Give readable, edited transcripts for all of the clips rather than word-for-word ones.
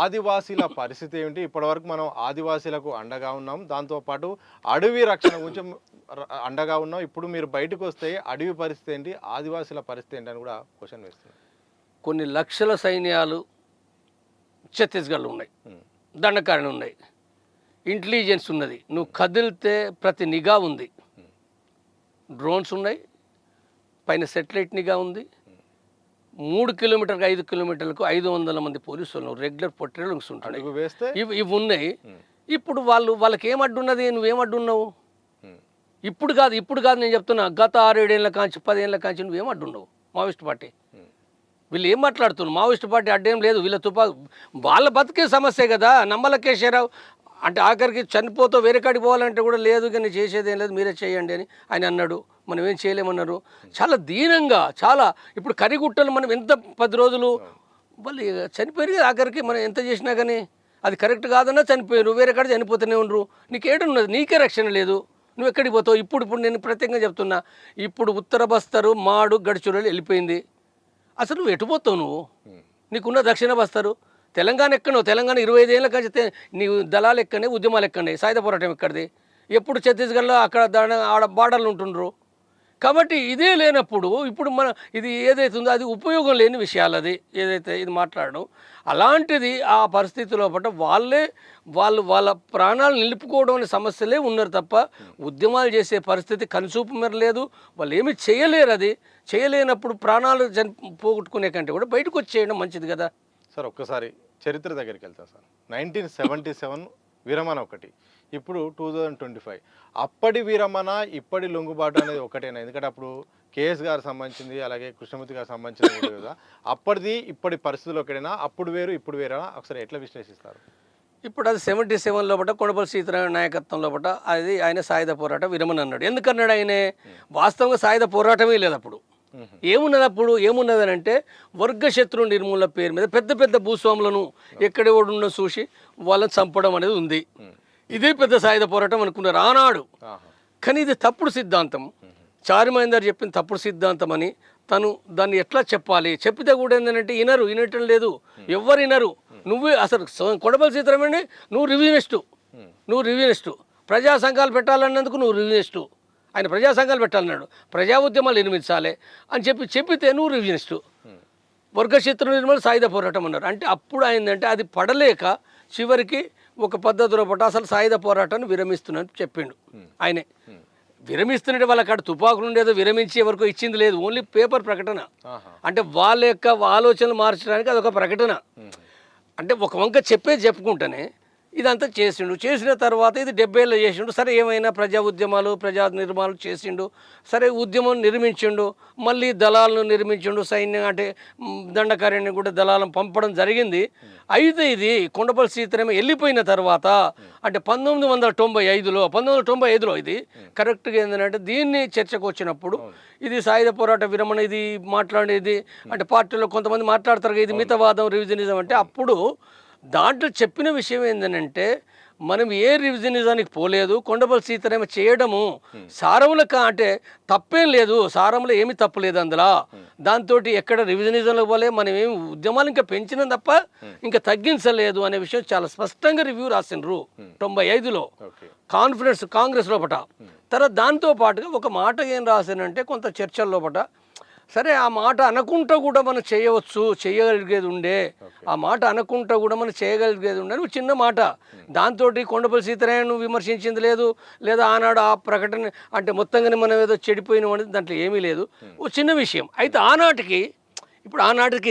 ఆదివాసీల పరిస్థితి ఏమిటి? ఇప్పటివరకు మనం ఆదివాసీలకు అండగా ఉన్నాం. దాంతో పాటు అడవి రక్షణ గురించి అండగా ఉన్నాం. ఇప్పుడు మీరు బయటకొస్తే అడవి పరిస్థితి ఏంటి? ఆదివాసీల పరిస్థితి ఏంటి అని కూడా క్వెషన్ వేస్తున్నారు. కొన్ని లక్షల సైన్యాలు ఛత్తీస్గఢ్లో ఉన్నాయి, హ్మ్. దండకారణి ఉన్నాయి, ఇంటెలిజెన్స్ ఉన్నది, నువ్వు కదిలితే ప్రతి నిఘా ఉంది, డ్రోన్స్ ఉన్నాయి, పైన సెటిలైట్ నిఘా ఉంది, 3 కిలోమీటర్కి 5 కిలోమీటర్లకు 500 మంది పోలీసులు రెగ్యులర్ పొట్రేలింగ్స్ ఉంటాయి. అడుగు వేస్తే ఇవి ఉన్నాయి. హ్మ్. ఇప్పుడు వాళ్ళకి ఏం అడ్డున్నది? నువ్వేం అడ్డున్నావు? హ్మ్. ఇప్పుడు కాదు నేను చెప్తున్నా, గత 6-7 ఏళ్ళ కాంచి 10 ఏళ్ళ కాంచి నువ్వేం అడ్డున్నావు? మావోయిస్ట్ పార్టీ హ్మ్. వీళ్ళు ఏం మాట్లాడుతున్నారు? మావోయిస్ట్ పార్టీ అడ్డేం లేదు. వీళ్ళ వాళ్ళ బతికే సమస్యే కదా. నమ్మలకేశ్వరరావు అంటే ఆఖరికి చనిపోతూ వేరే కాడికి పోవాలంటే కూడా లేదు, కానీ చేసేది ఏం లేదు, మీరే చేయండి అని ఆయన అన్నాడు. మనం ఏం చేయలేమన్నారు. చాలా దీనంగా, చాలా ఇప్పుడు కరిగుట్టలు మనం ఎంత 10 రోజులు వాళ్ళు చనిపోయారు కదా. ఆఖరికి మనం ఎంత చేసినా కానీ అది కరెక్ట్ కాదన్నా చనిపోయారు, వేరే కాడ చనిపోతూనే ఉండరు. నీకేడున్నది? నీకే రక్షణ లేదు, నువ్వు ఎక్కడికి పోతావు? ఇప్పుడు నేను ప్రత్యేకంగా చెప్తున్నా, ఇప్పుడు ఉత్తర బస్తరు, మాడు, గడిచురలు వెళ్ళిపోయింది. అసలు నువ్వు ఎటు పోతావు? నువ్వు నీకున్న దక్షిణ బస్తరు, తెలంగాణ ఎక్కడో, తెలంగాణ 25 ఏళ్ళ కంటే నీ దళాలు ఎక్కడే, ఉద్యమాలు ఎక్కడే, సాయుధ పోరాటం ఎక్కడిది? ఎప్పుడు ఛత్తీస్గఢ్లో అక్కడ ఆడ బార్డర్లు ఉంటుండ్రు. కాబట్టి ఇదే లేనప్పుడు ఇప్పుడు ఇది ఏదైతే ఉందో అది ఉపయోగం లేని విషయాలు. అది ఏదైతే ఇది మాట్లాడడం అలాంటిది ఆ పరిస్థితి లోపల వాళ్ళ ప్రాణాలు నిలుపుకోవడం అనే సమస్యలే ఉన్నారు తప్ప ఉద్యమాలు చేసే పరిస్థితి కనుచూపు మేర లేదు. వాళ్ళు ఏమి చేయలేరు. అది చేయలేనప్పుడు ప్రాణాలు పోగొట్టుకునే కంటే కూడా బయటకు వచ్చేయడం మంచిది కదా. సార్ ఒక్కసారి చరిత్ర దగ్గరికి వెళ్తాం సార్. 1977 విరమణ ఒకటి, ఇప్పుడు 2025. అప్పటి విరమణ ఇప్పటి లొంగుబాటు అనేది ఒకటేనా? ఎందుకంటే అప్పుడు కేఎస్ గారు సంబంధించింది, అలాగే కృష్ణమూర్తి గారు సంబంధించింది కూడా కదా. అప్పటిది ఇప్పటి పరిస్థితులు ఒకటేనా? అప్పుడు వేరు ఇప్పుడు వేరా? ఒకసారి ఎట్లా విశ్లేషిస్తారు? ఇప్పుడు అది 77 లోపల కొండపల్లి సీతారామ నాయకత్వం లోపల అది ఆయన సాయుధ పోరాట విరమణ అన్నాడు. ఎందుకన్నాడు ఆయనే? వాస్తవంగా సాయుధ పోరాటమే లేదు అప్పుడు. ఏమున్నది అప్పుడు? ఏమున్నది అని అంటే వర్గ శత్రు నిర్మూలన పేరు మీద పెద్ద పెద్ద భూస్వాములను ఎక్కడెవడున్న చూసి వాళ్ళని చంపడం అనేది ఉంది. ఇదే పెద్ద సాయుధ పోరాటం అనుకున్నారు ఆనాడు. కానీ ఇది తప్పుడు సిద్ధాంతం. చారుమహేందర్ చెప్పిన తప్పుడు సిద్ధాంతం అని తను దాన్ని ఎట్లా చెప్పాలి? చెప్పితే కూడా ఏంటంటే వినటం లేదు, ఎవ్వరు వినరు. నువ్వే అసలు కొండపల్లి సీతారామని నువ్వు రివ్యూనిస్టు, ప్రజా సంఘాలు పెట్టాలన్నందుకు నువ్వు రివ్యూనిస్టు. ఆయన ప్రజా సంఘాలు పెట్టాలన్నాడు, ప్రజా ఉద్యమాలు నిర్మించాలి అని చెప్పితే నువ్వు రివ్యూనిస్టు. వర్గశత్రు నిర్మూలన సాయుధ పోరాటం అన్నారు. అంటే అప్పుడు అయిందంటే అది పడలేక చివరికి ఒక పద్ధతిలో పట్ట అసలు సాయుధ పోరాటాన్ని విరమిస్తున్నట్టు చెప్పిండు ఆయనే. విరమిస్తున్నట్టు వాళ్ళ కాడ తుపాకులు ఉండేదో విరమించి ఎవరికో ఇచ్చింది లేదు, ఓన్లీ పేపర్ ప్రకటన. అంటే వాళ్ళ యొక్క ఆలోచనలు మార్చడానికి అదొక ప్రకటన. అంటే ఒక వంక చెప్పుకుంటేనే ఇదంతా చేసిన తర్వాత ఇది 70 ఏళ్ళు చేసిండు. సరే ఏమైనా ప్రజా ఉద్యమాలు ప్రజా నిర్మాణాలు చేసిండు, సరే ఉద్యమం నిర్మించిండు, మళ్ళీ దళాలను నిర్మించిండు, సైన్యం అంటే దండకార్యాన్ని కూడా దళాలను పంపడం జరిగింది. అయితే ఇది కొండపల్లి సీతారామ వెళ్ళిపోయిన తర్వాత అంటే 1995లో ఇది కరెక్ట్గా ఏంటంటే దీన్ని చర్చకు వచ్చినప్పుడు ఇది సాయుధ పోరాట విరమణ ఇది మాట్లాడేది అంటే పార్టీలో కొంతమంది మాట్లాడతారు ఇది మితవాదం, రివిజనిజం అంటే. అప్పుడు దాంట్లో చెప్పిన విషయం ఏంటంటే మనం ఏ రివిజనిజానికి పోలేదు, కొండపల్లి సీతారామ చేయడము సారంలో అంటే తప్పేం లేదు, సారంలో ఏమీ తప్పలేదు అందులో. దాంతో ఎక్కడ రివిజనిజంలో పోలే, మనం ఏమి ఉద్యమాలు ఇంకా పెంచినాం తప్ప ఇంకా తగ్గించలేదు అనే విషయం చాలా స్పష్టంగా రివ్యూ రాసిండ్రు 95లో కాంగ్రెస్ లోపట. తర్వాత దాంతో పాటుగా ఒక మాట ఏం రాశానంటే కొంత చర్చల లోపట సరే ఆ మాట అనకుంటా కూడా మనం చేయగలిగేది ఉండే, ఆ మాట అనకుంటా కూడా మనం చేయగలిగేది ఉండే అని చిన్న మాట. దాంతో కొండపల్లి సీతారామను విమర్శించింది లేదు, లేదా ఆనాడు ఆ ప్రకటన అంటే మొత్తంగానే మనం ఏదో చెడిపోయినాం అనేది దాంట్లో ఏమీ లేదు, ఓ చిన్న విషయం. అయితే ఆనాటికి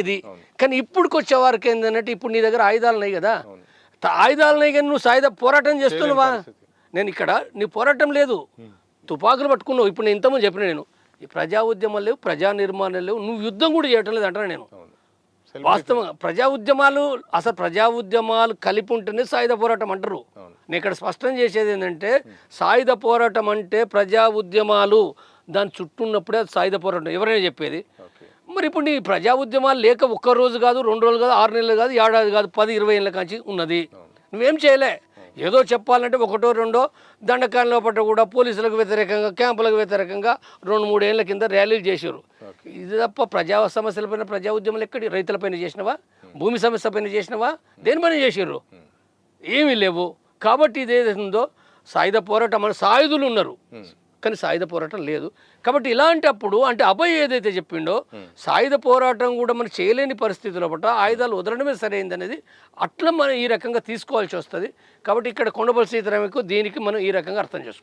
ఇది. కానీ ఇప్పుడుకి వచ్చే వారికి ఏంటంటే ఇప్పుడు నీ దగ్గర ఆయుధాలు ఉన్నాయి కదా, ఆయుధాలు ఉన్నాయి కానీ నువ్వు సాయుధ పోరాటం చేస్తున్నావా? నేను ఇక్కడ నీ పోరాటం లేదు, తుపాకులు పట్టుకున్నావు. ఇప్పుడు నేను ఇంతకుముందు చెప్పిన నేను ఈ ప్రజా ఉద్యమాలు లేవు, ప్రజా నిర్మాణాలు లేవు, నువ్వు యుద్ధం కూడా చేయటం లేదు అంటాను నేను. వాస్తవంగా ప్రజా ఉద్యమాలు కలిపి ఉంటేనే సాయుధ పోరాటం అంటారు. నేను ఇక్కడ స్పష్టం చేసేది ఏంటంటే సాయుధ పోరాటం అంటే ప్రజా ఉద్యమాలు దాని చుట్టూ ఉన్నప్పుడే అది సాయుధ పోరాటం ఎవరైనా చెప్పేది. మరి ఇప్పుడు నీ ప్రజా ఉద్యమాలు లేక 1 రోజు కాదు, 2 రోజులు కాదు, 6 నెలలు కాదు, ఏడాది కాదు, 10-20 ఏళ్ళ కాంచి ఉన్నది. నువ్వేం చేయలే. ఏదో చెప్పాలంటే 1-2 దండకాల లోపల కూడా పోలీసులకు వ్యతిరేకంగా, క్యాంపులకు వ్యతిరేకంగా 2-3 ఏళ్ల కింద ర్యాలీలు చేశారు. ఇది తప్ప ప్రజా సమస్యలపైన ప్రజా ఉద్యమాలు ఎక్కడి రైతులపైన చేసినవా? భూమి సమస్య పైన చేసినవా? దేని పైన చేసిర్రు? ఏమీ లేవు. కాబట్టి ఇదేదైతే ఉందో సాయుధ పోరాటం అని సాయుధులు ఉన్నారు కానీ సాయుధ పోరాటం లేదు. కాబట్టి ఇలాంటప్పుడు అంటే అభయ్ ఏదైతే చెప్పిండో సాయుధ పోరాటం కూడా మనం చేయలేని పరిస్థితుల్లో పట్ల ఆయుధాలు వదలడమే సరైంది అనేది అట్లా మనం ఈ రకంగా తీసుకోవాల్సి వస్తుంది. కాబట్టి ఇక్కడ కొండపల్లి సీతారామకు దీనికి మనం ఈ రకంగా అర్థం చేసుకోవాలి.